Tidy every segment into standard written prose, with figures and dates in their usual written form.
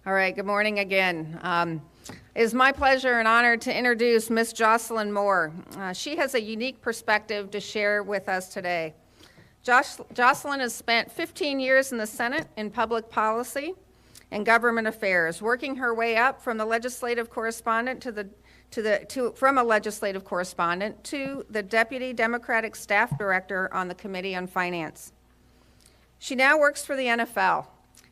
All right, good morning again. It is my pleasure and honor to introduce Miss Jocelyn Moore. She has a unique perspective to share with us today. Jocelyn has spent 15 years in the Senate in public policy and government affairs, working her way up from the legislative correspondent from a legislative correspondent to the Deputy Democratic Staff Director on the Committee on Finance. She now works for the NFL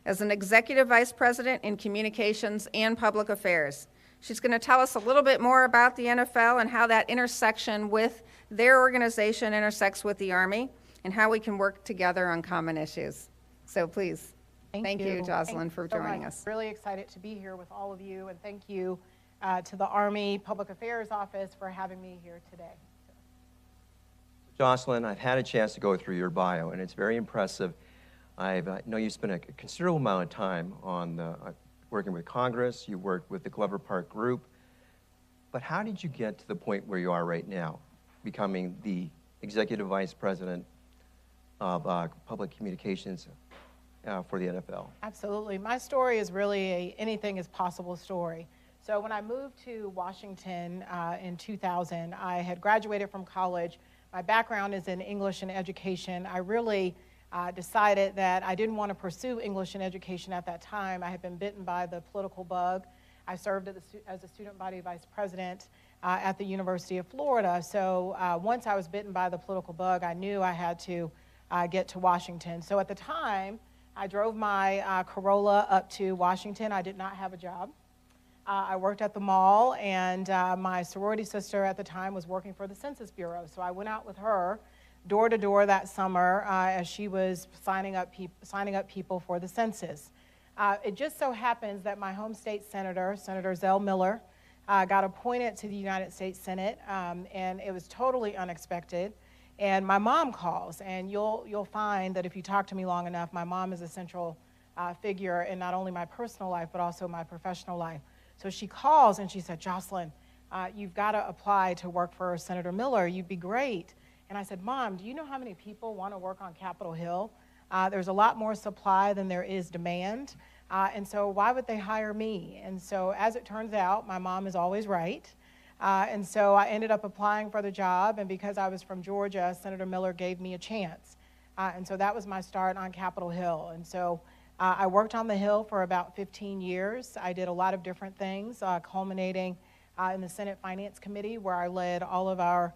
as an Executive Vice President in Communications and Public Affairs. She's going to tell us a little bit more about the NFL and how that intersection with their organization intersects with the Army and how we can work together on common issues. So please, thank you, Jocelyn, for joining us. Really excited to be here with all of you, and thank you to the Army Public Affairs Office for having me here today. Jocelyn, I've had a chance to go through your bio, and it's very impressive. I know you spent a considerable amount of time on working with Congress. You worked with the Glover Park Group. But how did you get to the point where you are right now, becoming the Executive Vice President of Public Communications for the NFL? Absolutely. My story is really a anything is possible story. So when I moved to Washington in 2000, I had graduated from college. My background is in English and education. I really decided that I didn't want to pursue English and education at that time. I had been bitten by the political bug. I served as a student body vice president at the University of Florida. So once I was bitten by the political bug, I knew I had to get to Washington. So at the time, I drove my Corolla up to Washington. I did not have a job. I worked at the mall, and my sorority sister at the time was working for the Census Bureau. So I went out with her door to door that summer as she was signing up people for the census. It just so happens that my home state senator, Senator Zell Miller, got appointed to the United States Senate, and it was totally unexpected. And my mom calls, and you'll find that if you talk to me long enough, my mom is a central figure in not only my personal life, but also my professional life. So she calls and she said, Jocelyn, you've got to apply to work for Senator Miller. You'd be great. And I said, Mom, do you know how many people want to work on Capitol Hill? There's a lot more supply than there is demand. And so why would they hire me? And so as it turns out, my mom is always right. And so I ended up applying for the job. And because I was from Georgia, Senator Miller gave me a chance. And so that was my start on Capitol Hill. And so I worked on the Hill for about 15 years. I did a lot of different things, culminating in the Senate Finance Committee, where I led all of our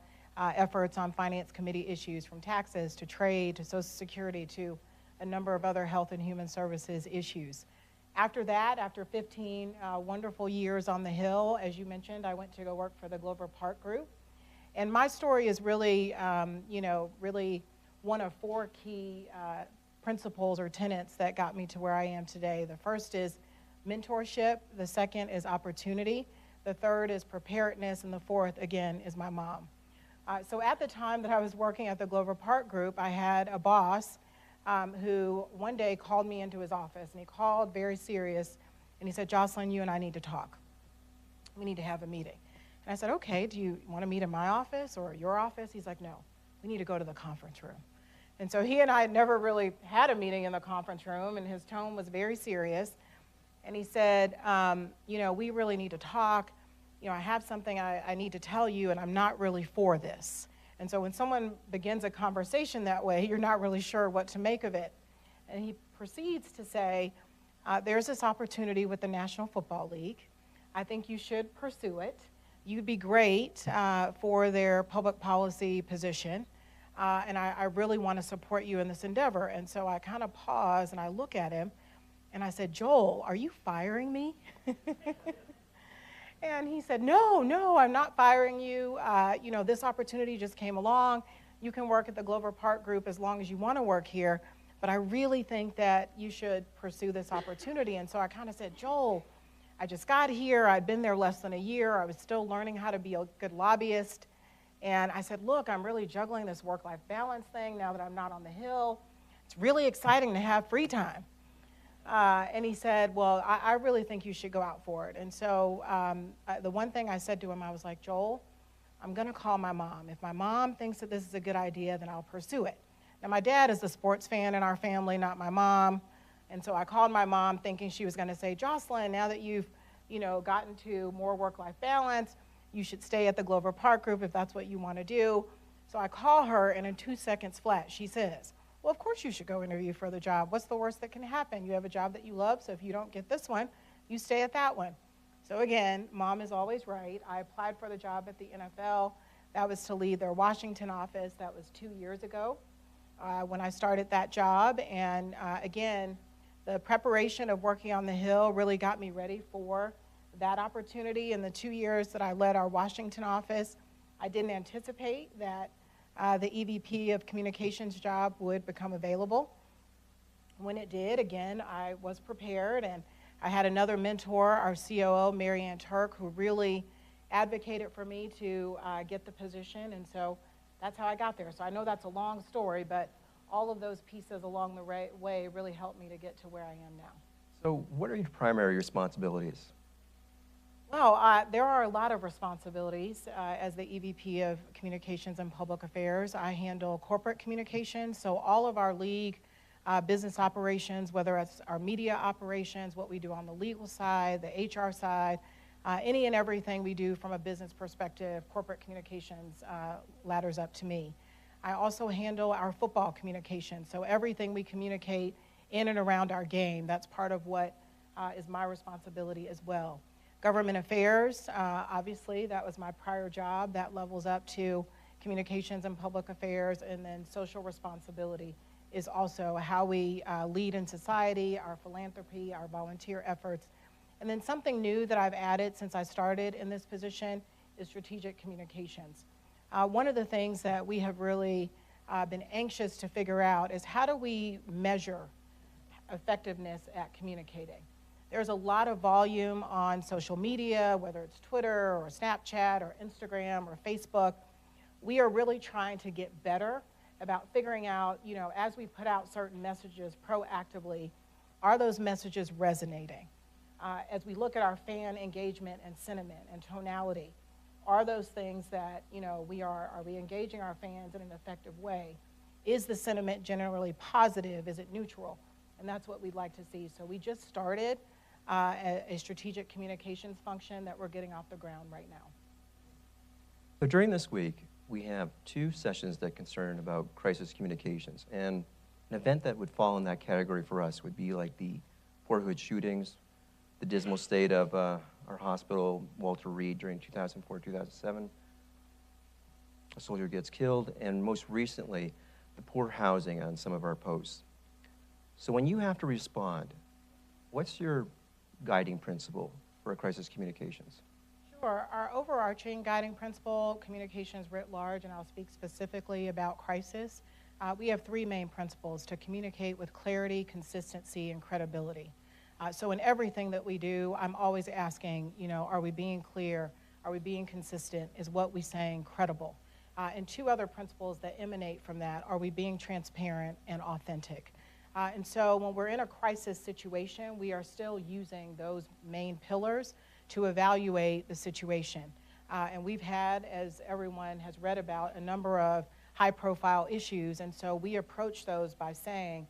efforts on Finance Committee issues, from taxes to trade to Social Security to a number of other health and human services issues. After that, after 15 wonderful years on the Hill, as you mentioned, I went to go work for the Glover Park Group. And my story is really, really one of four key principles or tenets that got me to where I am today. The first is mentorship. The second is opportunity. The third is preparedness. And the fourth, again, is my mom. So at the time that I was working at the Glover Park Group, I had a boss who one day called me into his office, and he called very serious, and he said, Jocelyn, you and I need to talk. We need to have a meeting. And I said, okay, do you want to meet in my office or your office? He's like, no, we need to go to the conference room. And so he and I had never really had a meeting in the conference room, and his tone was very serious. And he said, we really need to talk. I have something I need to tell you, and I'm not really for this. And so when someone begins a conversation that way, you're not really sure what to make of it. And he proceeds to say, there's this opportunity with the National Football League. I think you should pursue it. You'd be great for their public policy position, and I really want to support you in this endeavor. And so I kind of pause, and I look at him, and I said, Joel, are you firing me? And he said, no, I'm not firing you. This opportunity just came along. You can work at the Glover Park Group as long as you want to work here, but I really think that you should pursue this opportunity. And so I kind of said, Joel, I just got here. I'd been there less than a year. I was still learning how to be a good lobbyist. And I said, look, I'm really juggling this work-life balance thing now that I'm not on the Hill. It's really exciting to have free time. And he said, well, I really think you should go out for it. And so the one thing I said to him, I was like, Joel, I'm going to call my mom. If my mom thinks that this is a good idea, then I'll pursue it. Now, my dad is the sports fan in our family, not my mom. And so I called my mom thinking she was going to say, Jocelyn, now that you've, gotten to more work-life balance, you should stay at the Glover Park Group if that's what you want to do. So I call her, and in 2 seconds flat, she says, well, of course you should go interview for the job. What's the worst that can happen? You have a job that you love, so if you don't get this one, you stay at that one. So again, mom is always right. I applied for the job at the NFL. That was to lead their Washington office. That was 2 years ago when I started that job. And again, the preparation of working on the Hill really got me ready for that opportunity. In the 2 years that I led our Washington office, I didn't anticipate that the EVP of communications job would become available. When it did, again, I was prepared, and I had another mentor, our COO, Mary Ann Turk, who really advocated for me to get the position, and so that's how I got there. So I know that's a long story, but all of those pieces along the way really helped me to get to where I am now. So what are your primary responsibilities? Well, there are a lot of responsibilities as the EVP of Communications and Public Affairs. I handle corporate communications, so all of our league business operations, whether it's our media operations, what we do on the legal side, the HR side, any and everything we do from a business perspective, corporate communications ladders up to me. I also handle our football communications, so everything we communicate in and around our game, that's part of what is my responsibility as well. Government affairs, obviously, that was my prior job. That levels up to communications and public affairs, and then social responsibility is also how we lead in society, our philanthropy, our volunteer efforts. And then something new that I've added since I started in this position is strategic communications. One of the things that we have really been anxious to figure out is how do we measure effectiveness at communicating? There's a lot of volume on social media, whether it's Twitter or Snapchat or Instagram or Facebook. We are really trying to get better about figuring out, as we put out certain messages proactively, are those messages resonating? As we look at our fan engagement and sentiment and tonality, are those things that, are we engaging our fans in an effective way? Is the sentiment generally positive? Is it neutral? And that's what we'd like to see. So we just started a strategic communications function that we're getting off the ground right now. So during this week, we have 2 sessions that concern about crisis communications. And an event that would fall in that category for us would be like the Fort Hood shootings, the dismal state of our hospital, Walter Reed, during 2004-2007. A soldier gets killed, and most recently, the poor housing on some of our posts. So when you have to respond, what's your guiding principle for crisis communications? Sure. Our overarching guiding principle, communications writ large, and I'll speak specifically about crisis, we have 3 main principles: to communicate with clarity, consistency, and credibility. So in everything that we do, I'm always asking, are we being clear? Are we being consistent? Is what we're saying credible? And 2 other principles that emanate from that: are we being transparent and authentic? And so when we're in a crisis situation, we are still using those main pillars to evaluate the situation. And we've had, as everyone has read about, a number of high-profile issues, and so we approach those by saying,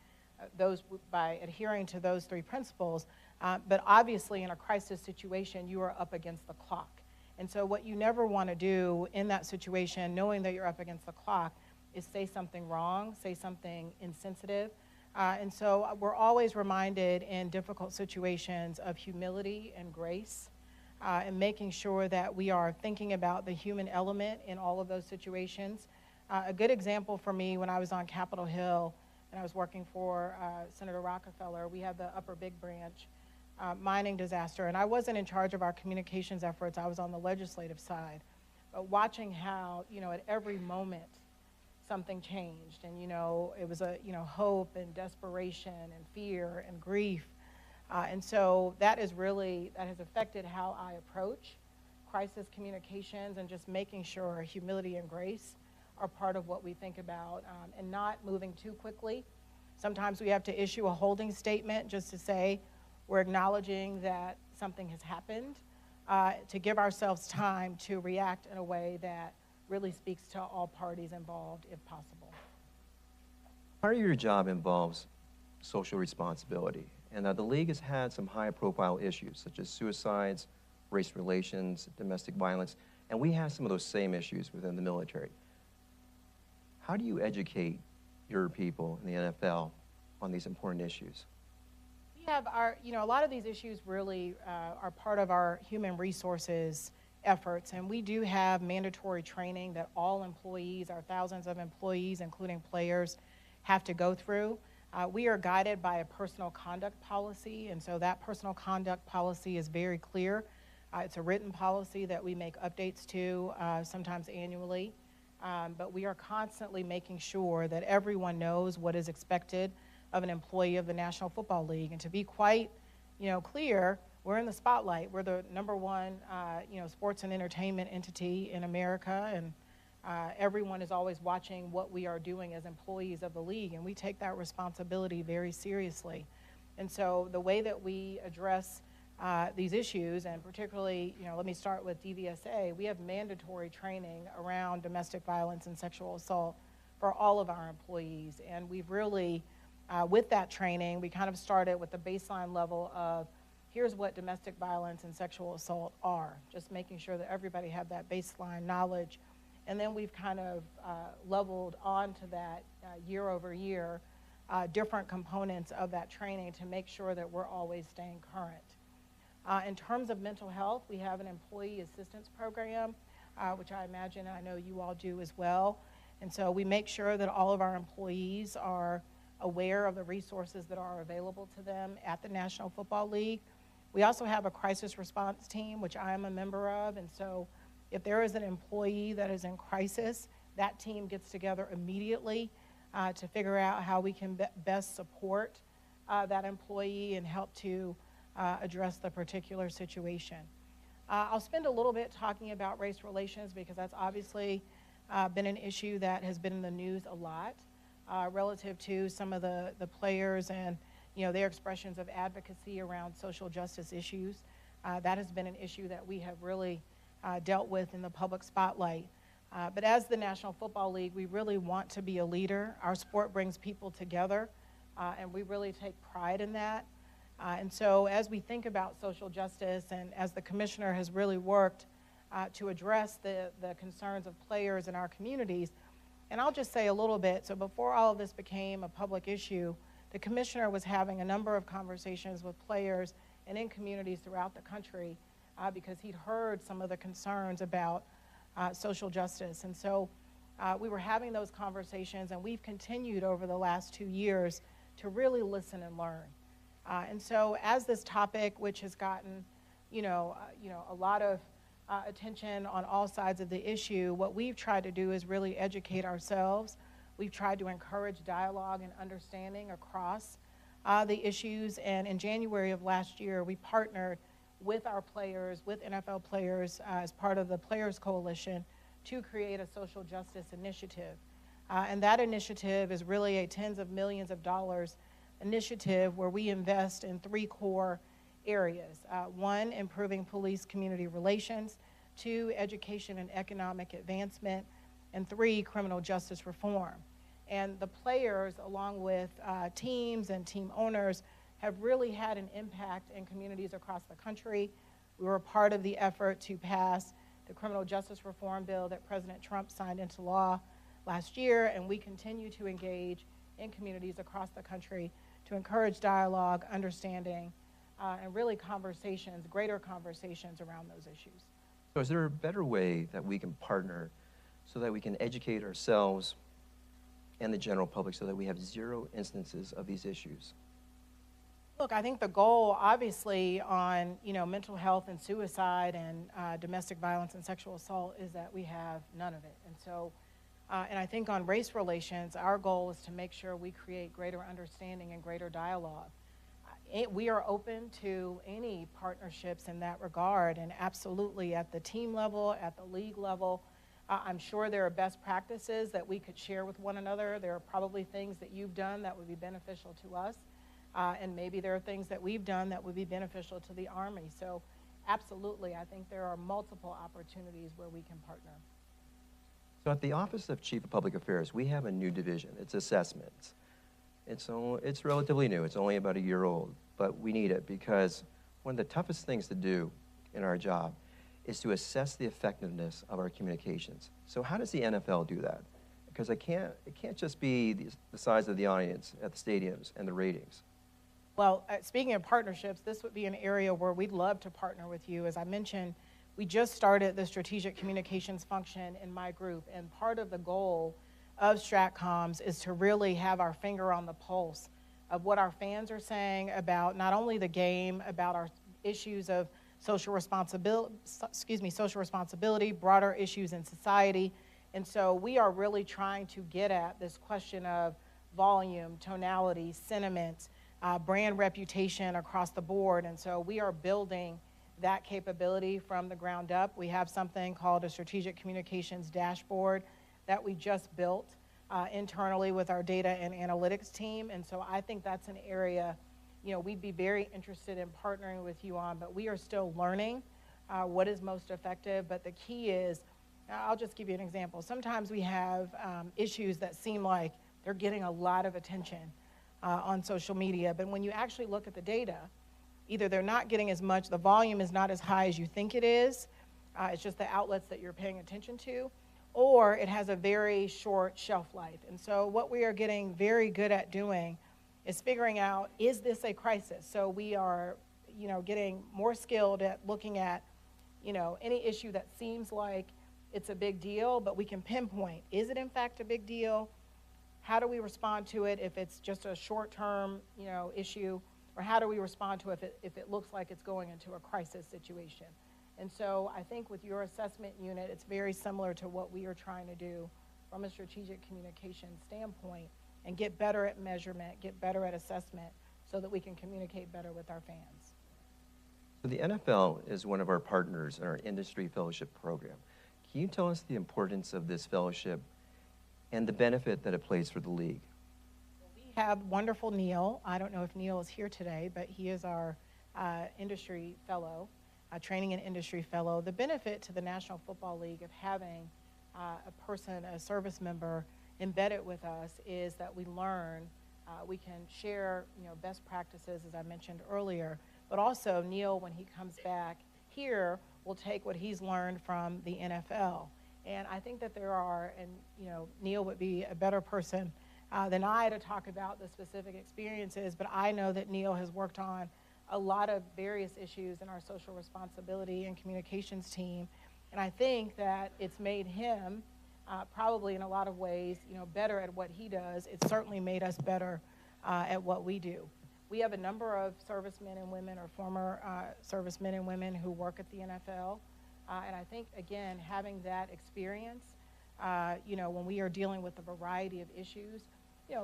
by adhering to those 3 principles, but obviously in a crisis situation, you are up against the clock. And so what you never want to do in that situation, knowing that you're up against the clock, is say something wrong, say something insensitive. And so we're always reminded in difficult situations of humility and grace, and making sure that we are thinking about the human element in all of those situations. A good example for me, when I was on Capitol Hill and I was working for Senator Rockefeller, we had the Upper Big Branch mining disaster, and I wasn't in charge of our communications efforts. I was on the legislative side. But watching how, at every moment, something changed, and it was a hope and desperation and fear and grief, and so that has affected how I approach crisis communications, and just making sure humility and grace are part of what we think about, and not moving too quickly. Sometimes we have to issue a holding statement just to say we're acknowledging that something has happened, to give ourselves time to react in a way that really speaks to all parties involved, if possible. Part of your job involves social responsibility. And the league has had some high-profile issues, such as suicides, race relations, domestic violence, and we have some of those same issues within the military. How do you educate your people in the NFL on these important issues? We have a lot of these issues really are part of our human resources efforts, and we do have mandatory training that all employees, our thousands of employees, including players, have to go through. We are guided by a personal conduct policy, and so that personal conduct policy is very clear. It's a written policy that we make updates to sometimes annually, but we are constantly making sure that everyone knows what is expected of an employee of the National Football League. And to be quite, clear, we're in the spotlight. We're the number one, sports and entertainment entity in America, and everyone is always watching what we are doing as employees of the league, and we take that responsibility very seriously. And so the way that we address these issues, and particularly, let me start with DVSA, we have mandatory training around domestic violence and sexual assault for all of our employees. And we've really, with that training, we kind of started with the baseline level of here's what domestic violence and sexual assault are, just making sure that everybody had that baseline knowledge. And then we've kind of leveled on to that year over year, different components of that training to make sure that we're always staying current. In terms of mental health, we have an employee assistance program, which I imagine I know you all do as well. And so we make sure that all of our employees are aware of the resources that are available to them at the National Football League. We also have a crisis response team, which I am a member of, and so if there is an employee that is in crisis, that team gets together immediately to figure out how we can best support that employee and help to address the particular situation. I'll spend a little bit talking about race relations because that's obviously been an issue that has been in the news a lot relative to some of the players and their expressions of advocacy around social justice issues. That has been an issue that we have really dealt with in the public spotlight. But as the National Football League, we really want to be a leader. Our sport brings people together, and we really take pride in that. And so as we think about social justice and as the commissioner has really worked to address the concerns of players in our communities, and I'll just say a little bit, so before all of this became a public issue, the commissioner was having a number of conversations with players and in communities throughout the country because he'd heard some of the concerns about social justice. And so we were having those conversations, and we've continued over the last 2 years to really listen and learn. And so as this topic, which has gotten, a lot of attention on all sides of the issue, what we've tried to do is really educate ourselves. We've tried to encourage dialogue and understanding across the issues. And in January of last year, we partnered with our players, with NFL players, as part of the Players Coalition to create a social justice initiative. And that initiative is really a tens of millions of dollars initiative where we invest in 3 core areas. 1, improving police community relations. 2, education and economic advancement. And 3, criminal justice reform. And the players, along with teams and team owners, have really had an impact in communities across the country. We were a part of the effort to pass the criminal justice reform bill that President Trump signed into law last year, and we continue to engage in communities across the country to encourage dialogue, understanding, and really conversations, greater conversations around those issues. So is there a better way that we can partner so that we can educate ourselves and the general public so that we have 0 instances of these issues? Look, I think the goal, obviously, on mental health and suicide and domestic violence and sexual assault is that we have none of it. And so, and I think on race relations, our goal is to make sure we create greater understanding and greater dialogue. We are open to any partnerships in that regard, and absolutely at the team level, at the league level. I'm sure there are best practices that we could share with one another. There are probably things that you've done that would be beneficial to us. And maybe there are things that we've done that would be beneficial to the Army. So absolutely, I think there are multiple opportunities where we can partner. So at the Office of Chief of Public Affairs, we have a new division. It's assessments. It's relatively new. It's only about a year old, but we need it because one of the toughest things to do in our job is to assess the effectiveness of our communications. So how does the NFL do that? Because it can't just be the size of the audience at the stadiums and the ratings. Well, speaking of partnerships, this would be an area where we'd love to partner with you. As I mentioned, we just started the strategic communications function in my group, and part of the goal of StratComms is to really have our finger on the pulse of what our fans are saying about not only the game, about our issues of social responsibility, broader issues in society. And so we are really trying to get at this question of volume, tonality, sentiment, brand reputation across the board. And so we are building that capability from the ground up. We have something called a strategic communications dashboard that we just built internally with our data and analytics team. And so I think that's an area, we'd be very interested in partnering with you on, but we are still learning what is most effective. But the key is, I'll just give you an example. Sometimes we have issues that seem like they're getting a lot of attention on social media, but when you actually look at the data, either they're not getting as much, the volume is not as high as you think it is, it's just the outlets that you're paying attention to, or it has a very short shelf life. And so what we are getting very good at doing is figuring out, is this a crisis? So we are, getting more skilled at looking at, any issue that seems like it's a big deal, but we can pinpoint, is it in fact a big deal? How do we respond to it if it's just a short-term, issue? Or how do we respond to it if it looks like it's going into a crisis situation? And so I think with your assessment unit, it's very similar to what we are trying to do from a strategic communication standpoint and get better at measurement, get better at assessment so that we can communicate better with our fans. So the NFL is one of our partners in our industry fellowship program. Can you tell us the importance of this fellowship and the benefit that it plays for the league? We have wonderful Neil. I don't know if Neil is here today, but he is our industry fellow, training and industry fellow. The benefit to the National Football League of having a service member embedded with us is that we learn, we can share, best practices, as I mentioned earlier, but also Neil, when he comes back here, will take what he's learned from the NFL. And I think that there are, and Neil would be a better person than I to talk about the specific experiences, but I know that Neil has worked on a lot of various issues in our social responsibility and communications team. And I think that it's made him probably in a lot of ways, better at what he does. It's certainly made us better at what we do. We have a number of servicemen and women or former servicemen and women who work at the NFL. And I think, again, having that experience, when we are dealing with a variety of issues,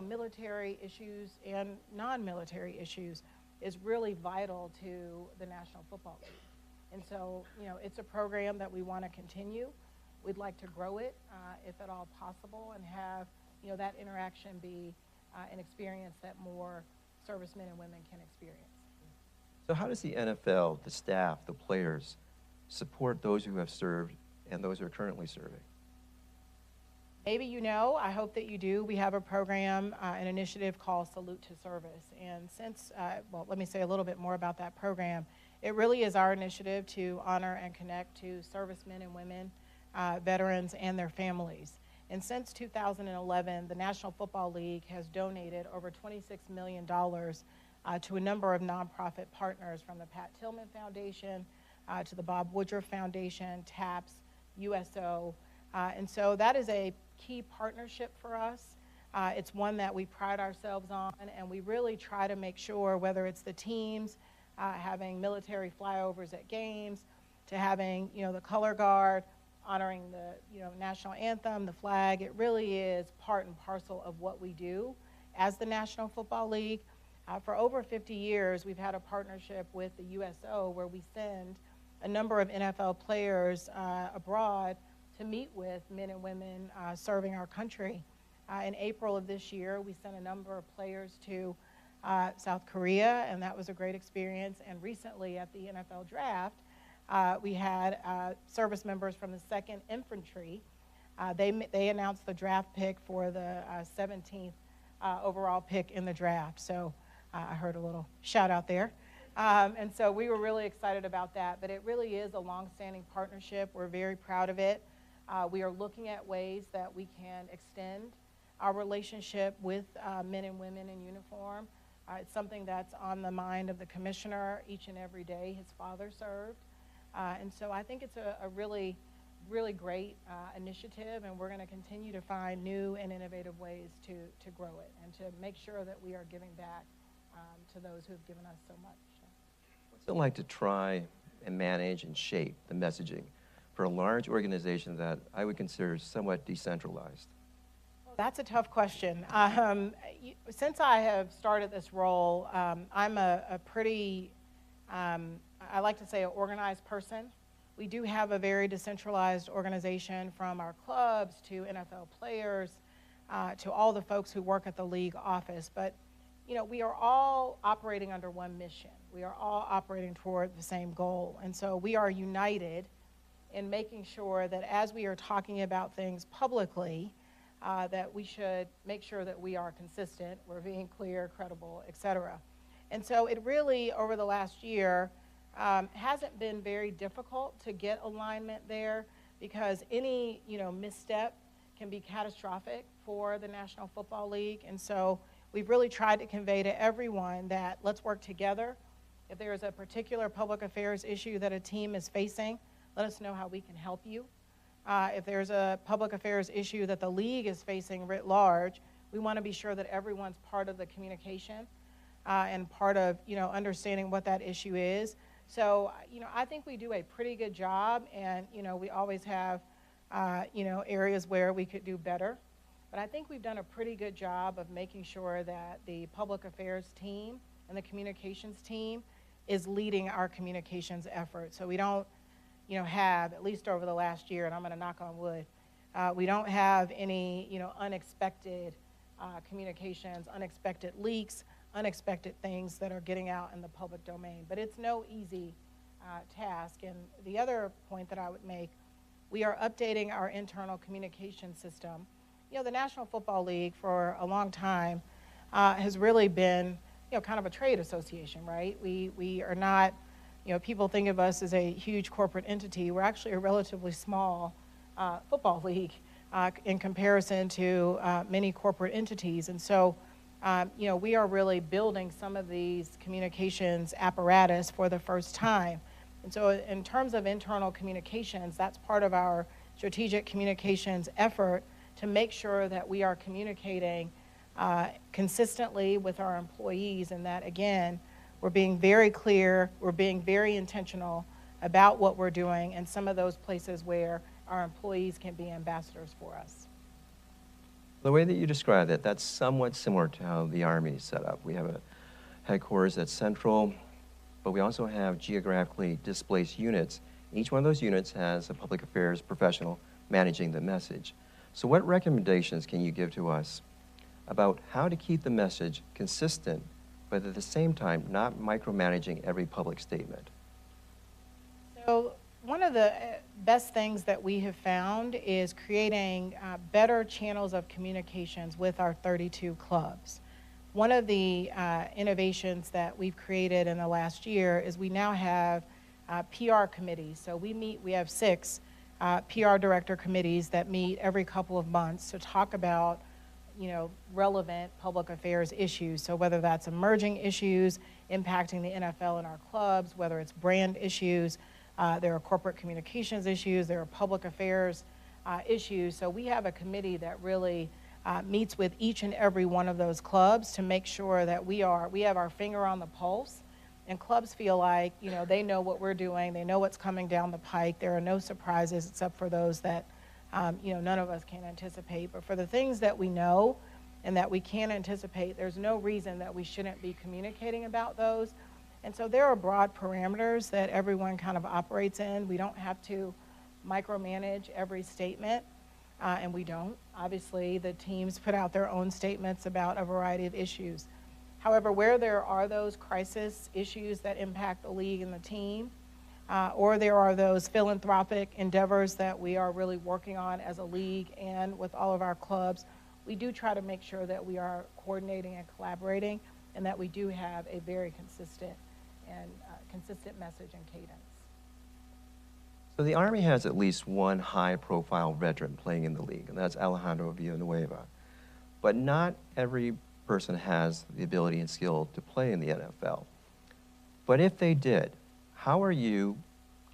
military issues and non-military issues, is really vital to the National Football League. And so, it's a program that we want to continue. We'd like to grow it, if at all possible, and have, that interaction be an experience that more servicemen and women can experience. So how does the NFL, the staff, the players, support those who have served and those who are currently serving? Maybe I hope that you do. We have a program, an initiative called Salute to Service. And since, let me say a little bit more about that program. It really is our initiative to honor and connect to servicemen and women, veterans, and their families. And since 2011, the National Football League has donated over $26 million to a number of nonprofit partners, from the Pat Tillman Foundation to the Bob Woodruff Foundation, TAPS, USO. And so that is a key partnership for us. It's one that we pride ourselves on, and we really try to make sure, whether it's the teams having military flyovers at games, to having the color guard, honoring the national anthem, the flag. It really is part and parcel of what we do as the National Football League. For over 50 years, we've had a partnership with the USO where we send a number of NFL players abroad to meet with men and women serving our country. In April of this year, we sent a number of players to South Korea, and that was a great experience. And recently at the NFL draft, we had service members from the 2nd Infantry. They announced the draft pick for the 17th overall pick in the draft. So I heard a little shout out there. And so we were really excited about that. But it really is a long-standing partnership. We're very proud of it. We are looking at ways that we can extend our relationship with men and women in uniform. It's something that's on the mind of the commissioner each and every day. His father served. And so I think it's a really, really great initiative, and we're going to continue to find new and innovative ways to grow it and to make sure that we are giving back to those who have given us so much. What's it like to try and manage and shape the messaging for a large organization that I would consider somewhat decentralized? That's a tough question. Since I have started this role, I'm a pretty, I like to say, an organized person. We do have a very decentralized organization, from our clubs to NFL players to all the folks who work at the league office. But, you know, we are all operating under one mission. We are all operating toward the same goal. And so we are united in making sure that as we are talking about things publicly, that we should make sure that we are consistent, we're being clear, credible, et cetera. And so it really, over the last year, hasn't been very difficult to get alignment there, because any misstep can be catastrophic for the National Football League. And so we've really tried to convey to everyone that let's work together. If there is a particular public affairs issue that a team is facing, let us know how we can help you. If there's a public affairs issue that the league is facing writ large, we want to be sure that everyone's part of the communication and part of understanding what that issue is. So I think we do a pretty good job, and we always have areas where we could do better. But I think we've done a pretty good job of making sure that the public affairs team and the communications team is leading our communications effort. So we don't have, at least over the last year, and I'm going to knock on wood, we don't have any, unexpected communications, unexpected leaks, unexpected things that are getting out in the public domain. But it's no easy task. And the other point that I would make, we are updating our internal communication system. The National Football League for a long time has really been, kind of a trade association, right? We are not, people think of us as a huge corporate entity. We're actually a relatively small football league in comparison to many corporate entities. And so, we are really building some of these communications apparatus for the first time. And so in terms of internal communications, that's part of our strategic communications effort to make sure that we are communicating consistently with our employees, and that, again, we're being very clear, we're being very intentional about what we're doing, and some of those places where our employees can be ambassadors for us. The way that you describe it, that's somewhat similar to how the Army is set up. We have a headquarters that's central, but we also have geographically displaced units. Each one of those units has a public affairs professional managing the message. So what recommendations can you give to us about how to keep the message consistent, but at the same time not micromanaging every public statement? So one of the best things that we have found is creating better channels of communications with our 32 clubs. One of the innovations that we've created in the last year is we now have PR committees. So we have 6 PR director committees that meet every couple of months to talk about relevant public affairs issues. So whether that's emerging issues impacting the NFL and our clubs, whether it's brand issues, there are corporate communications issues, there are public affairs issues. So we have a committee that really meets with each and every one of those clubs to make sure that we have our finger on the pulse, and clubs feel like they know what we're doing, they know what's coming down the pike. There are no surprises except for those that none of us can anticipate. But for the things that we know and that we can anticipate, there's no reason that we shouldn't be communicating about those. And so there are broad parameters that everyone kind of operates in. We don't have to micromanage every statement, and we don't. Obviously, the teams put out their own statements about a variety of issues. However, where there are those crisis issues that impact the league and the team, or there are those philanthropic endeavors that we are really working on as a league and with all of our clubs, we do try to make sure that we are coordinating and collaborating, and that we do have a very consistent message and cadence. So the Army has at least one high-profile veteran playing in the league, and that's Alejandro Villanueva. But not every person has the ability and skill to play in the NFL. But if they did, how are you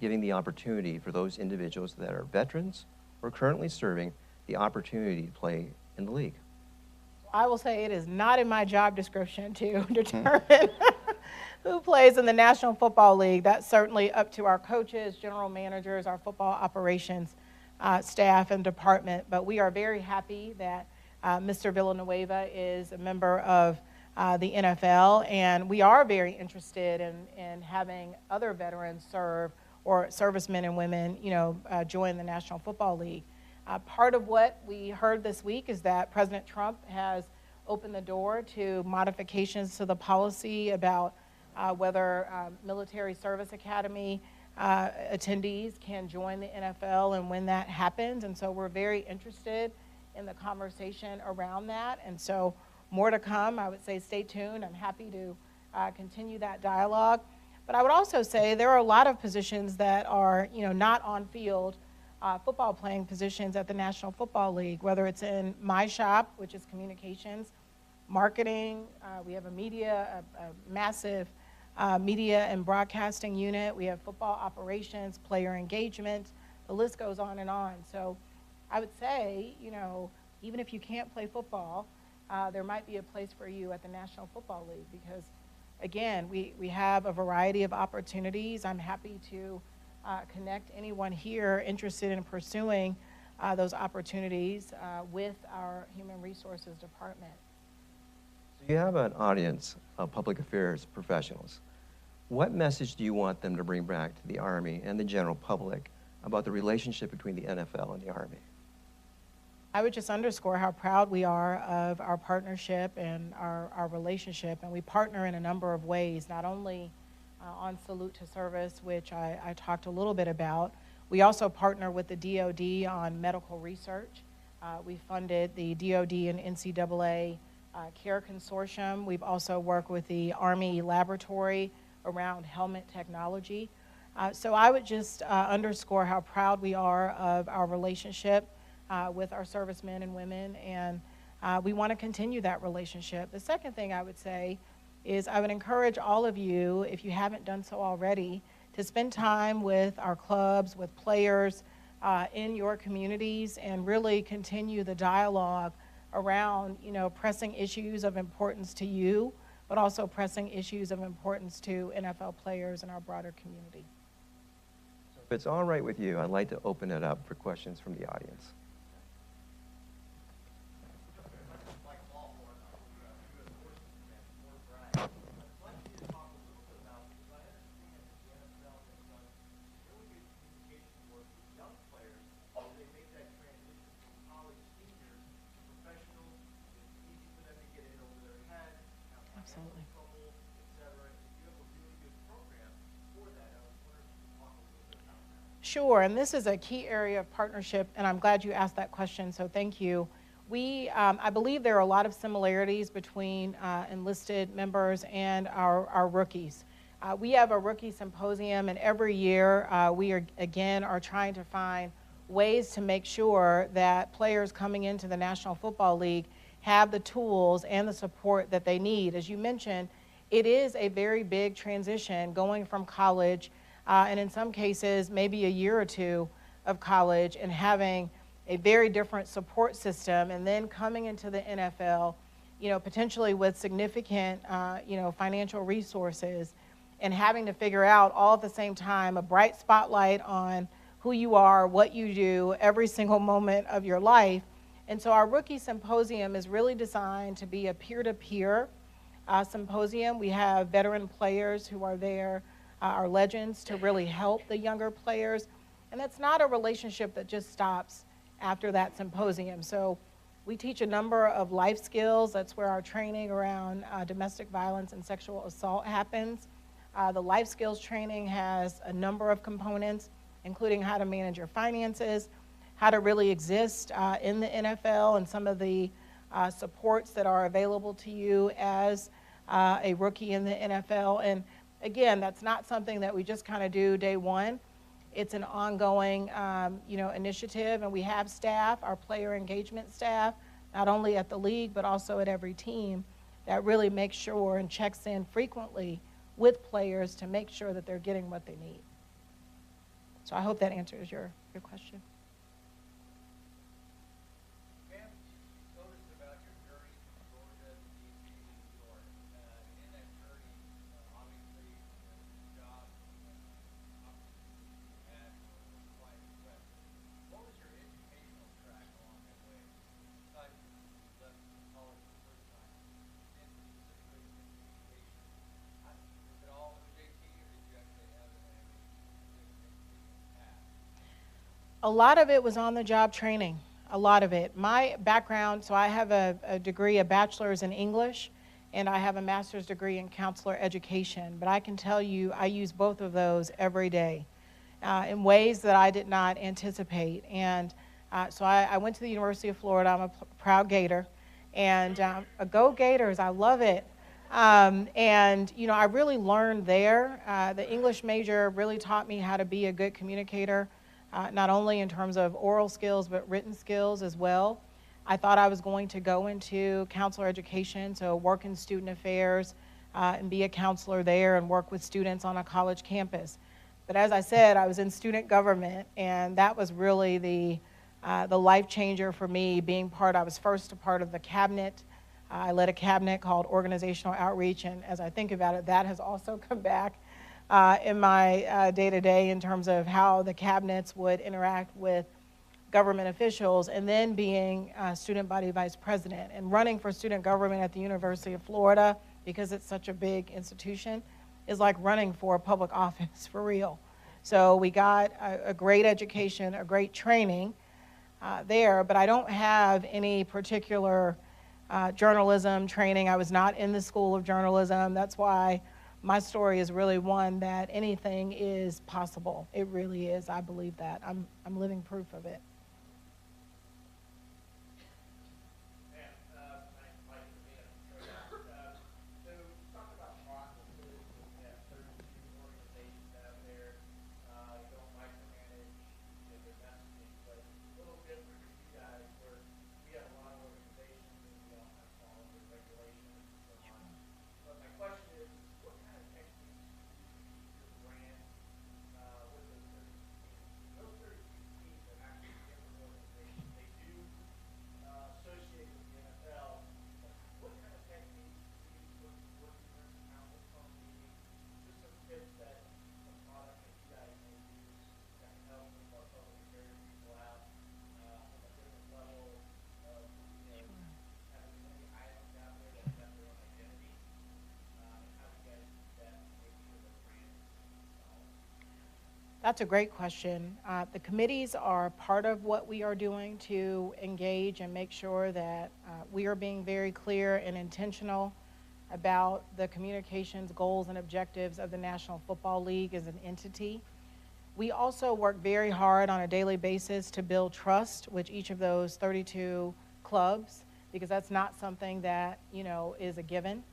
giving the opportunity for those individuals that are veterans or currently serving the opportunity to play in the league? I will say it is not in my job description to determine who plays in the National Football League. That's certainly up to our coaches, general managers, our football operations staff and department. But we are very happy that Mr. Villanueva is a member of the NFL, and we are very interested in having other veterans serve, or servicemen and women, join the National Football League. Part of what we heard this week is that President Trump has opened the door to modifications to the policy about whether military service academy attendees can join the NFL and when that happens. And so we're very interested in the conversation around that. And so more to come. I would say stay tuned. I'm happy to continue that dialogue. But I would also say there are a lot of positions that are, not on field football playing positions at the National Football League, whether it's in my shop, which is communications, marketing. We have a massive media and broadcasting unit. We have football operations, player engagement. The list goes on and on. So I would say, even if you can't play football, there might be a place for you at the National Football League because, again, we have a variety of opportunities. I'm happy to connect anyone here interested in pursuing those opportunities with our Human Resources Department. So you have an audience of public affairs professionals. What message do you want them to bring back to the Army and the general public about the relationship between the NFL and the Army? I would just underscore how proud we are of our partnership and our relationship, and we partner in a number of ways, not only on Salute to Service, which I talked a little bit about. We also partner with the DoD on medical research. We funded the DoD and NCAA CARE Consortium. We've also worked with the Army Laboratory around helmet technology. So I would just underscore how proud we are of our relationship with our servicemen and women, and we want to continue that relationship. The second thing I would say is I would encourage all of you, if you haven't done so already, to spend time with our clubs, with players in your communities, and really continue the dialogue around, pressing issues of importance to you, but also pressing issues of importance to NFL players and our broader community. If it's all right with you, I'd like to open it up for questions from the audience. Absolutely. Sure, and this is a key area of partnership, and I'm glad you asked that question, so thank you. I believe there are a lot of similarities between enlisted members and our rookies. We have a rookie symposium, and every year we are trying to find ways to make sure that players coming into the National Football League have the tools and the support that they need. As you mentioned, it is a very big transition going from college, and in some cases, maybe a year or two of college, and having a very different support system, and then coming into the NFL, potentially with significant, financial resources, and having to figure out all at the same time a bright spotlight on who you are, what you do, every single moment of your life. And so our Rookie Symposium is really designed to be a peer-to-peer symposium. We have veteran players who are there, our legends, to really help the younger players. And that's not a relationship that just stops after that symposium. So we teach a number of life skills. That's where our training around domestic violence and sexual assault happens. The life skills training has a number of components, including how to manage your finances, how to really exist in the NFL, and some of the supports that are available to you as a rookie in the NFL. And again, that's not something that we just kind of do day one. It's an ongoing, initiative, and we have staff, our player engagement staff, not only at the league but also at every team, that really makes sure and checks in frequently with players to make sure that they're getting what they need. So I hope that answers your question. A lot of it was on-the-job training, a lot of it. My background, so I have a degree, a bachelor's in English, and I have a master's degree in counselor education. But I can tell you I use both of those every day in ways that I did not anticipate. And so I went to the University of Florida. I'm a proud Gator. And go Gators, I love it. I really learned there. The English major really taught me how to be a good communicator. Not only in terms of oral skills, but written skills as well. I thought I was going to go into counselor education, so work in student affairs and be a counselor there and work with students on a college campus. But as I said, I was in student government, and that was really the life changer for me, I was first a part of the cabinet. I led a cabinet called Organizational Outreach, and as I think about it, that has also come back in my day-to-day in terms of how the cabinets would interact with government officials, and then being student body vice president and running for student government at the University of Florida, because it's such a big institution, is like running for a public office for real. So we got a great education, a great training there, but I don't have any particular journalism training. I was not in the School of Journalism. That's why my story is really one that anything is possible. It really is. I believe that. I'm living proof of it. That's a great question. The committees are part of what we are doing to engage and make sure that we are being very clear and intentional about the communications goals and objectives of the National Football League as an entity. We also work very hard on a daily basis to build trust with each of those 32 clubs, because that's not something that, is a given.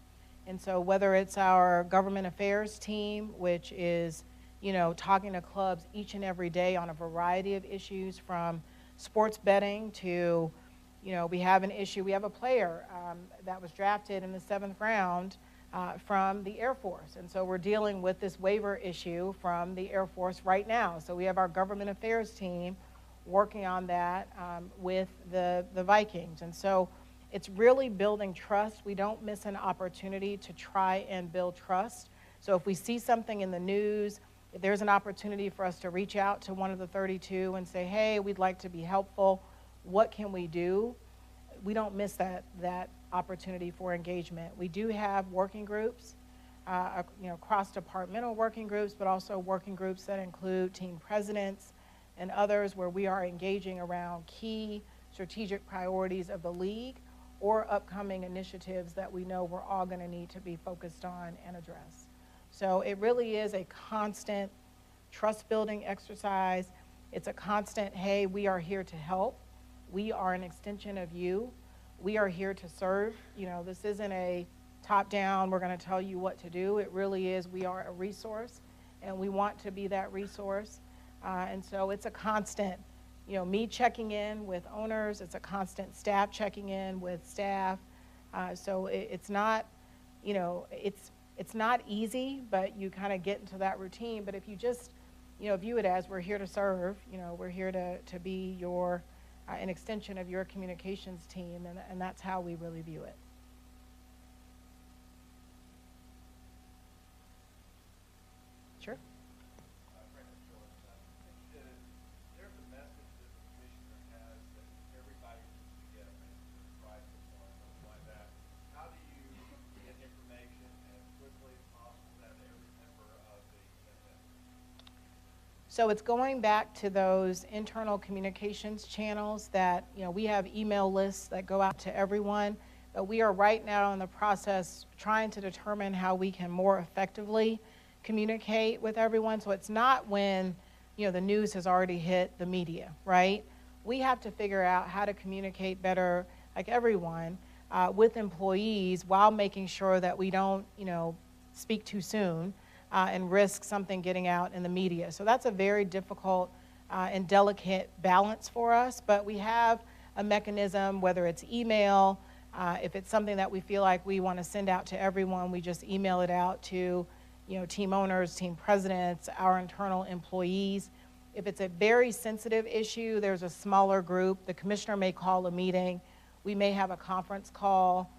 And so whether it's our government affairs team, which is talking to clubs each and every day on a variety of issues, from sports betting to, we have a player that was drafted in the 7th round from the Air Force. And so we're dealing with this waiver issue from the Air Force right now. So we have our government affairs team working on that with the Vikings. And so it's really building trust. We don't miss an opportunity to try and build trust. So if we see something in the news, if there's an opportunity for us to reach out to one of the 32 and say, hey, we'd like to be helpful, what can we do? We don't miss that opportunity for engagement. We do have working groups, cross-departmental working groups, but also working groups that include team presidents and others, where we are engaging around key strategic priorities of the league or upcoming initiatives that we know we're all going to need to be focused on and address. So it really is a constant trust-building exercise. It's a constant, hey, we are here to help. We are an extension of you. we are here to serve. This isn't a top-down, we're going to tell you what to do. It really is, we are a resource, and we want to be that resource. And so it's a constant, me checking in with owners, it's a constant staff checking in with staff. So it's not, it's not easy, but you kind of get into that routine. But if you just, view it as we're here to serve, we're here to be your, an extension of your communications team, and that's how we really view it. Sure. There's a message that the commissioner has that everybody needs to get, a crisis or something like that. How do you get information as quickly as possible to every member of the NFF? So it's going back to those internal communications channels that, we have email lists that go out to everyone, but we are right now in the process trying to determine how we can more effectively communicate with everyone. So it's not when, the news has already hit the media, right? We have to figure out how to communicate better, like everyone, with employees while making sure that we don't, speak too soon and risk something getting out in the media. So that's a very difficult and delicate balance for us, but we have a mechanism, whether it's email, if it's something that we feel like we want to send out to everyone, we just email it out to team owners, team presidents, our internal employees. If it's a very sensitive issue, there's a smaller group. The commissioner may call a meeting. We may have a conference call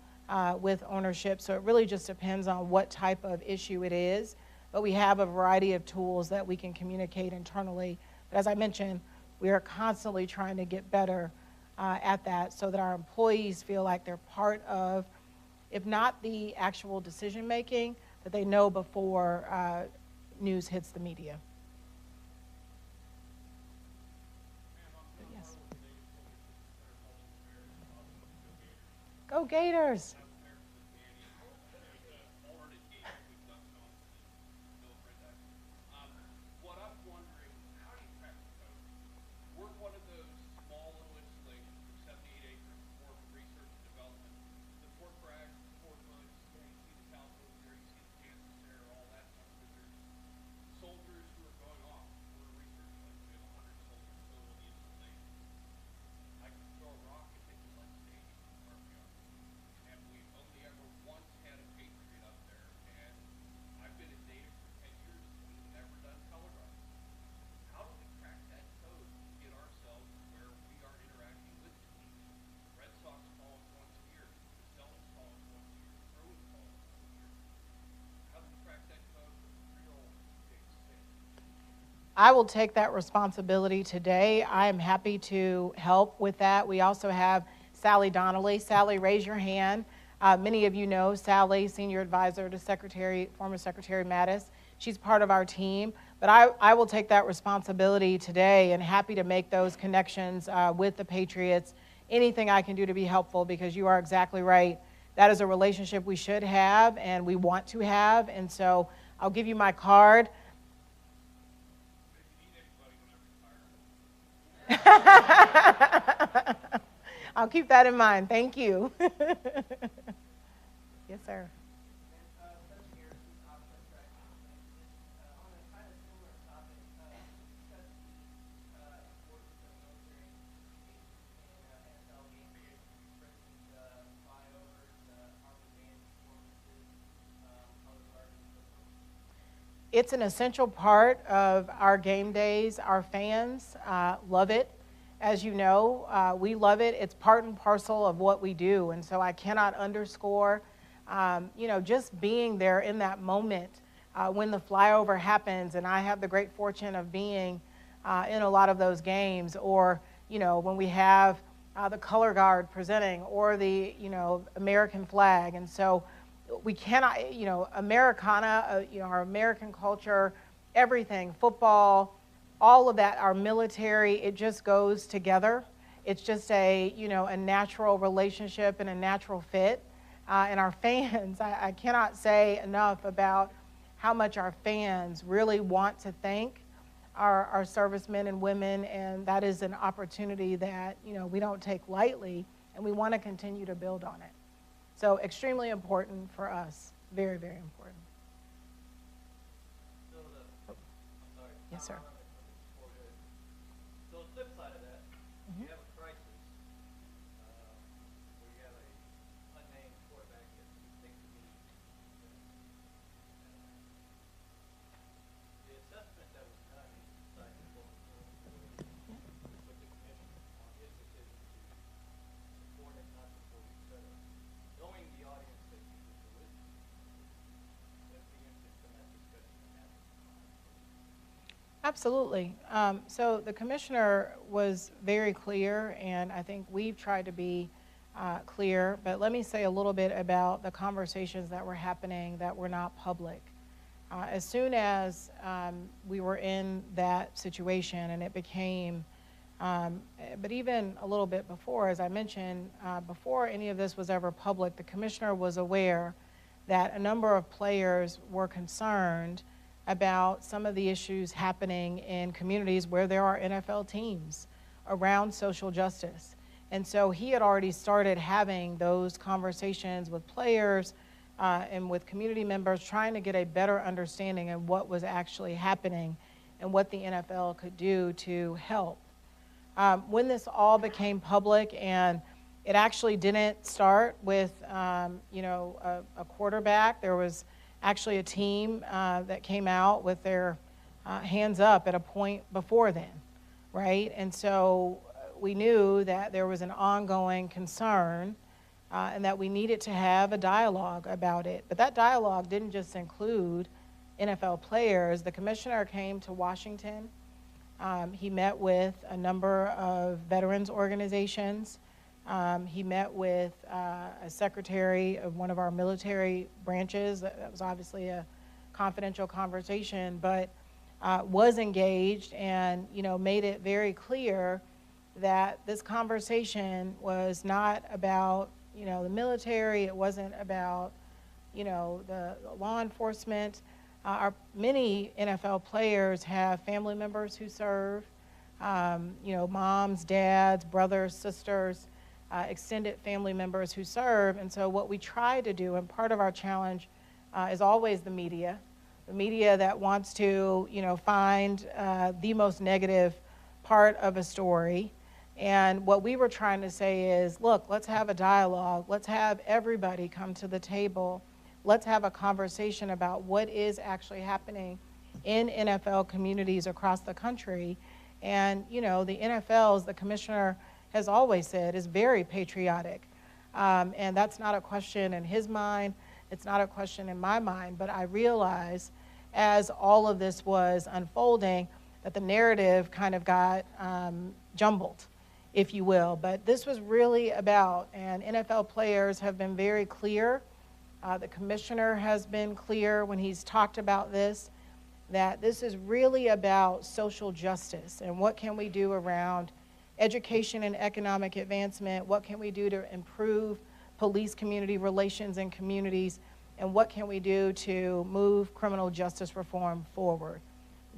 with ownership. So it really just depends on what type of issue it is. But we have a variety of tools that we can communicate internally. But as I mentioned, we are constantly trying to get better at that so that our employees feel like they're part of, if not the actual decision making, that they know before news hits the media. Yes. Go Gators! I will take that responsibility today. I am happy to help with that. We also have Sally Donnelly. Sally, raise your hand. Many of you know Sally, Senior Advisor to former Secretary Mattis. She's part of our team. But I will take that responsibility today and happy to make those connections with the Patriots. Anything I can do to be helpful, because you are exactly right. That is a relationship we should have and we want to have. And so I'll give you my card. I'll keep that in mind. Thank you. Yes, sir. It's an essential part of our game days. Our fans love it. As you know, we love it. It's part and parcel of what we do. And so I cannot underscore, just being there in that moment when the flyover happens. And I have the great fortune of being in a lot of those games, or, when we have the color guard presenting, or the, American flag. And so we cannot, Americana, our American culture, everything, football, all of that, our military, it just goes together. It's just a natural relationship and a natural fit. And our fans, I cannot say enough about how much our fans really want to thank our servicemen and women, and that is an opportunity that, we don't take lightly. and we want to continue to build on it. So extremely important for us, very, very important. So I'm sorry. Yes, sir. So the flip side of that, you have a crisis where you have a unnamed quarterback that you think to be the assessment that was done in deciding to vote with the commission on his decision to support it, not support, et cetera. Knowing the audience that you would do it, let's be interested in that discussion and have it. Absolutely. So the commissioner was very clear, and I think we've tried to be clear, but let me say a little bit about the conversations that were happening that were not public. As soon as we were in that situation and it became, but even a little bit before, as I mentioned, before any of this was ever public, the commissioner was aware that a number of players were concerned about some of the issues happening in communities where there are NFL teams around social justice. And so he had already started having those conversations with players and with community members, trying to get a better understanding of what was actually happening and what the NFL could do to help. When this all became public, and it actually didn't start with a quarterback. There was actually a team that came out with their hands up at a point before then, right? And so we knew that there was an ongoing concern and that we needed to have a dialogue about it. But that dialogue didn't just include NFL players. The commissioner came to Washington. He met with a number of veterans organizations. He met with a secretary of one of our military branches. That was obviously a confidential conversation, but was engaged and, made it very clear that this conversation was not about, the military. It wasn't about, the law enforcement. Many NFL players have family members who serve, moms, dads, brothers, sisters, extended family members who serve. And so what we try to do, and part of our challenge is always the media that wants to, find the most negative part of a story. And what we were trying to say is, look, let's have a dialogue. Let's have everybody come to the table. Let's have a conversation about what is actually happening in NFL communities across the country. And, the NFL, as the commissioner has always said, is very patriotic. And that's not a question in his mind. It's not a question in my mind. But I realize as all of this was unfolding that the narrative kind of got jumbled, if you will. But this was really about, and NFL players have been very clear. The commissioner has been clear when he's talked about this, that this is really about social justice and what can we do around education and economic advancement, what can we do to improve police-community relations in communities, and what can we do to move criminal justice reform forward.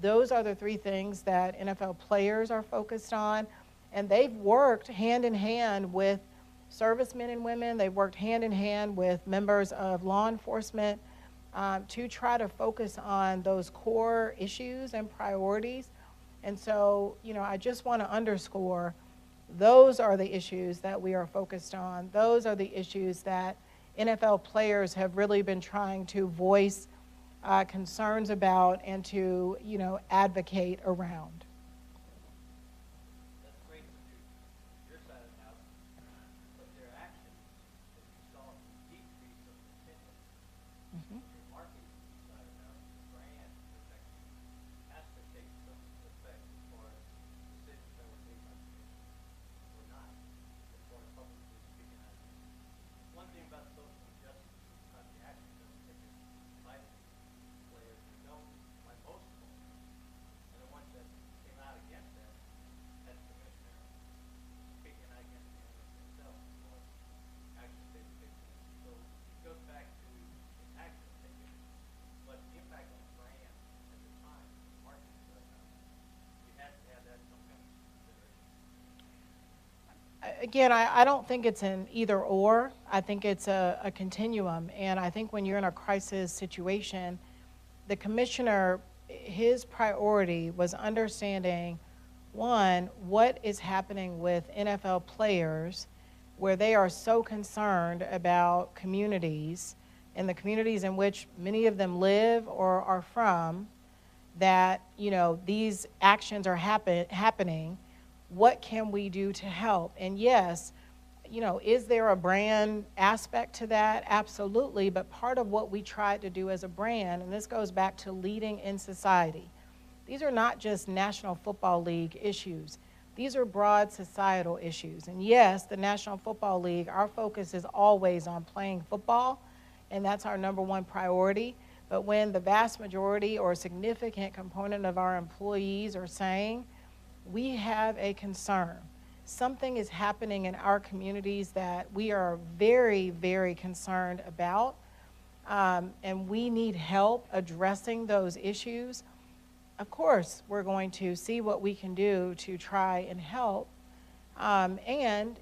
Those are the three things that NFL players are focused on, and they've worked hand in hand with servicemen and women. They've worked hand in hand with members of law enforcement to try to focus on those core issues and priorities. And so, I just want to underscore those are the issues that we are focused on. Those are the issues that NFL players have really been trying to voice concerns about and to, advocate around. That's great to do your side of the house, but their actions, as you saw, decrease of opinion. Your marketing side of the house, brand protection, has to take some effect as far as decisions that were made by the commission or not, as far as publicly speaking out. One thing about social justice is not the actions that were taken by the players, are known by most folks, and the ones that again, I don't think it's an either or. I think it's a continuum. And I think when you're in a crisis situation, the commissioner, his priority was understanding, one, what is happening with NFL players where they are so concerned about communities and the communities in which many of them live or are from, that, these actions are happening. What can we do to help? And yes, is there a brand aspect to that? Absolutely. But part of what we tried to do as a brand, and this goes back to leading in society, these are not just National Football League issues. These are broad societal issues. And yes, the National Football League, our focus is always on playing football, and that's our number one priority. But when the vast majority or a significant component of our employees are saying, we have a concern, something is happening in our communities that we are very, very concerned about, and we need help addressing those issues, of course, we're going to see what we can do to try and help. And,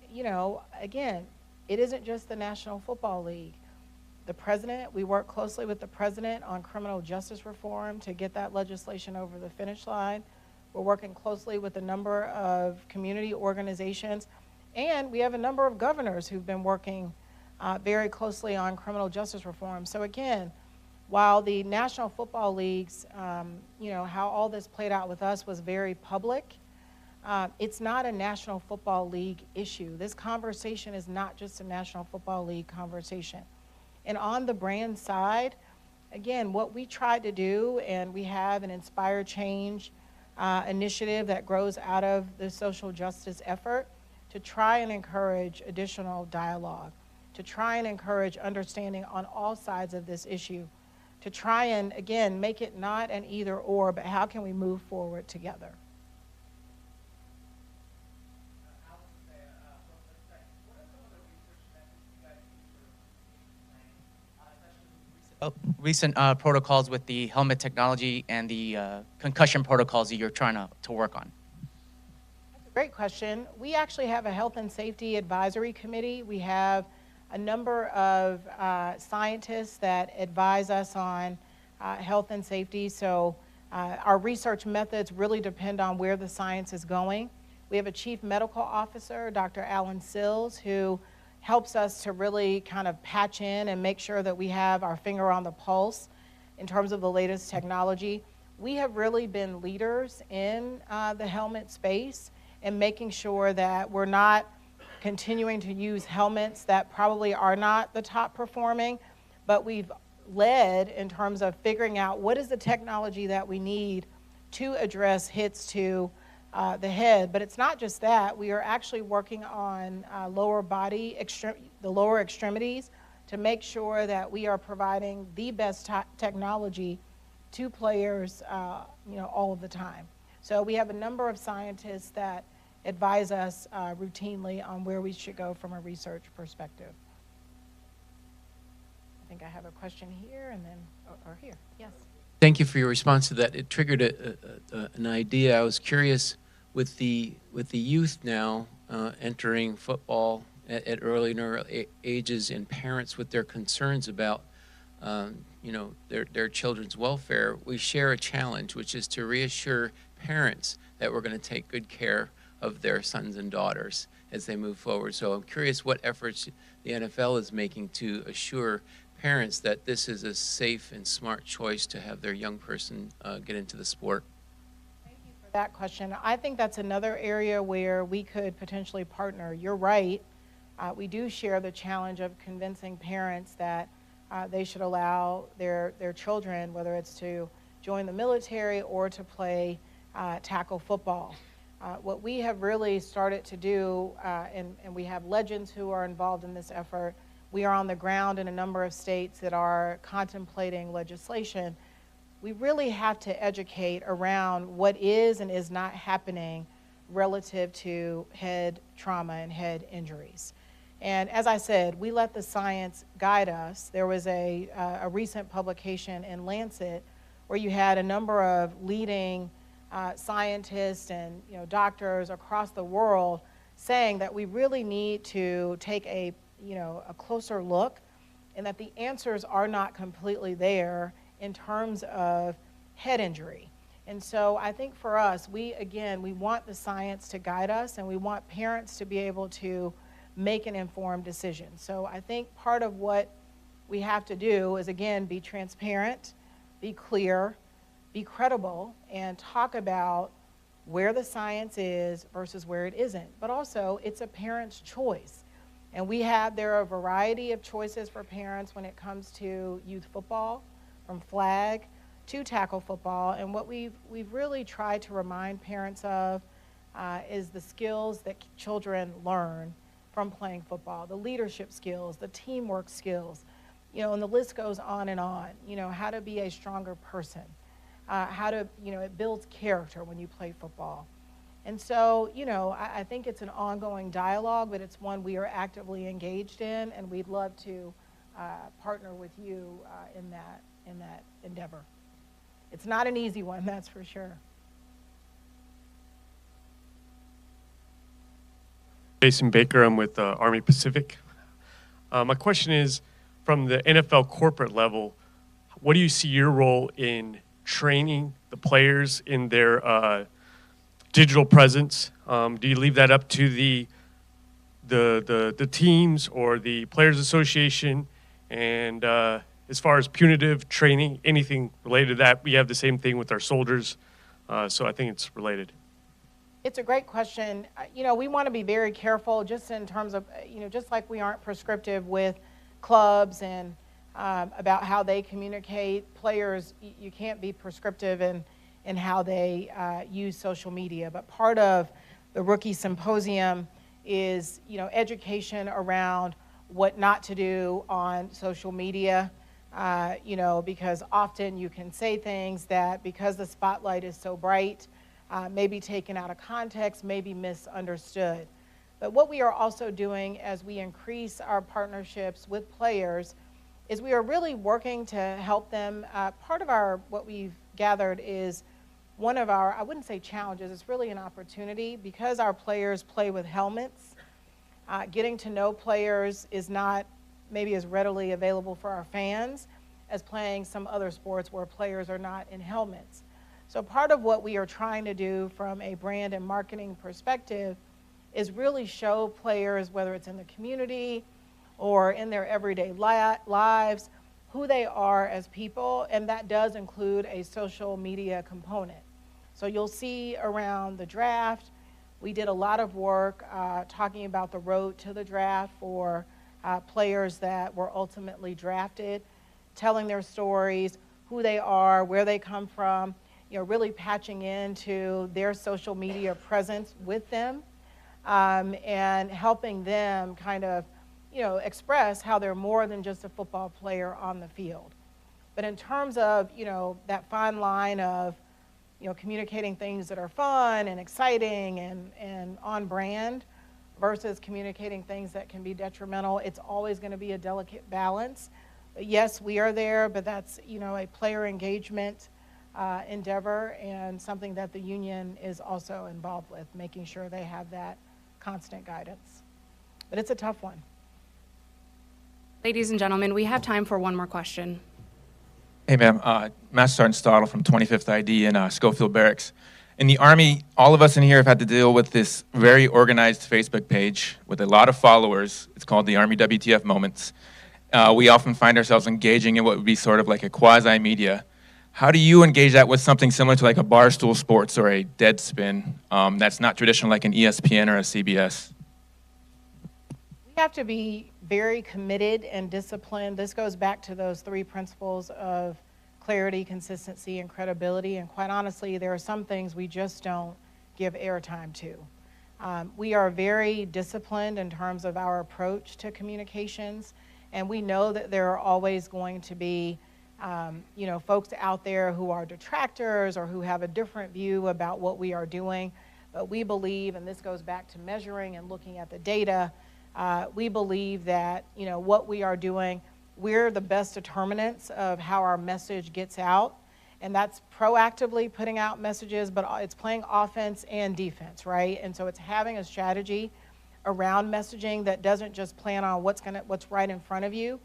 again, it isn't just the National Football League. The president, we work closely with the president on criminal justice reform to get that legislation over the finish line. We're working closely with a number of community organizations, and we have a number of governors who've been working very closely on criminal justice reform. So again, while the National Football Leagues, how all this played out with us was very public, it's not a National Football League issue. This conversation is not just a National Football League conversation. And on the brand side, again, what we tried to do, and we have an Inspire Change initiative that grows out of the social justice effort, to try and encourage additional dialogue, to try and encourage understanding on all sides of this issue, to try and, again, make it not an either or, but how can we move forward together? Recent protocols with the helmet technology and the concussion protocols that you're trying to work on? That's a great question. We actually have a health and safety advisory committee. We have a number of scientists that advise us on health and safety. So our research methods really depend on where the science is going. We have a chief medical officer, Dr. Alan Sills, who helps us to really kind of patch in and make sure that we have our finger on the pulse in terms of the latest technology. We have really been leaders in the helmet space and making sure that we're not continuing to use helmets that probably are not the top performing, but we've led in terms of figuring out what is the technology that we need to address hits to the head. But it's not just that. We are actually working on the lower extremities to make sure that we are providing the best technology to players all of the time. So we have a number of scientists that advise us routinely on where we should go from a research perspective. I think I have a question here and then, or here. Yes. Thank you for your response to that. It triggered an idea. I was curious, with the youth now entering football at early and early ages, and parents with their concerns about their children's welfare, we share a challenge, which is to reassure parents that we're going to take good care of their sons and daughters as they move forward. So I'm curious what efforts the NFL is making to assure parents that this is a safe and smart choice to have their young person get into the sport. Thank you for that question. I think that's another area where we could potentially partner. You're right. We do share the challenge of convincing parents that they should allow their children, whether it's to join the military or to play tackle football. What we have really started to do, and we have legends who are involved in this effort, we are on the ground in a number of states that are contemplating legislation. We really have to educate around what is and is not happening relative to head trauma and head injuries. And as I said, we let the science guide us. There was a recent publication in Lancet where you had a number of leading scientists and doctors across the world saying that we really need to take a closer look, and that the answers are not completely there in terms of head injury. And so I think for us, we want the science to guide us, and we want parents to be able to make an informed decision. So I think part of what we have to do is, again, be transparent, be clear, be credible, and talk about where the science is versus where it isn't. But also, it's a parent's choice. And there are a variety of choices for parents when it comes to youth football, from flag to tackle football. And what we've really tried to remind parents of is the skills that children learn from playing football, the leadership skills, the teamwork skills, and the list goes on and on. How to be a stronger person, how to, it builds character when you play football. And so, I think it's an ongoing dialogue, but it's one we are actively engaged in, and we'd love to partner with you in that endeavor. It's not an easy one, that's for sure. Jason Baker, I'm with Army Pacific. My question is, from the NFL corporate level, what do you see your role in training the players in their digital presence? Do you leave that up to the teams or the Players Association? And as far as punitive training, anything related to that, we have the same thing with our soldiers. So I think it's related. It's a great question. We want to be very careful just in terms of, just like we aren't prescriptive with clubs and about how they communicate. Players, you can't be prescriptive in how they use social media. But part of the Rookie Symposium is, education around what not to do on social media, because often you can say things that, because the spotlight is so bright, may be taken out of context, may be misunderstood. But what we are also doing as we increase our partnerships with players is we are really working to help them. Part of what we've gathered is one of our, I wouldn't say challenges, it's really an opportunity, because our players play with helmets. Getting to know players is not maybe as readily available for our fans as playing some other sports where players are not in helmets. So part of what we are trying to do from a brand and marketing perspective is really show players, whether it's in the community or in their everyday lives, who they are as people, and that does include a social media component. So you'll see around the draft, we did a lot of work talking about the road to the draft for players that were ultimately drafted, telling their stories, who they are, where they come from, really patching into their social media presence with them, and helping them kind of, express how they're more than just a football player on the field. But in terms of, that fine line of, communicating things that are fun and exciting and on brand versus communicating things that can be detrimental, it's always going to be a delicate balance. But yes, we are there, but that's, a player engagement endeavor, and something that the union is also involved with, making sure they have that constant guidance. But it's a tough one. Ladies and gentlemen, we have time for one more question. Hey, ma'am. Master Sergeant Stottle from 25th ID in Schofield Barracks. In the Army, all of us in here have had to deal with this very organized Facebook page with a lot of followers. It's called the Army WTF Moments. We often find ourselves engaging in what would be sort of like a quasi-media. How do you engage that with something similar to like a Barstool Sports or a Deadspin that's not traditional like an ESPN or a CBS? We have to be very committed and disciplined. This goes back to those three principles of clarity, consistency, and credibility. And quite honestly, there are some things we just don't give airtime to. We are very disciplined in terms of our approach to communications, and we know that there are always going to be folks out there who are detractors or who have a different view about what we are doing. But we believe, and this goes back to measuring and looking at the data, we believe that what we are doing, we're the best determinants of how our message gets out, and that's proactively putting out messages, but it's playing offense and defense, right? And so it's having a strategy around messaging that doesn't just plan on what's right in front of you,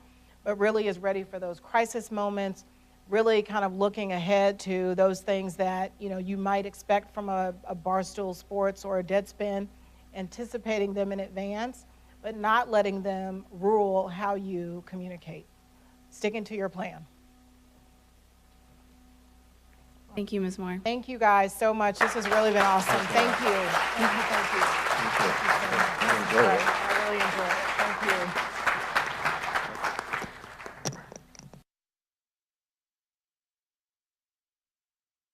but really is ready for those crisis moments, really kind of looking ahead to those things that you might expect from a Barstool Sports or a Deadspin, anticipating them in advance, but not letting them rule how you communicate. Sticking to your plan. Thank you, Ms. Moore. Thank you guys so much. This has really been awesome. Thank you. Thank you. Thank you. Thank you so much. I enjoyed it. I really enjoyed it.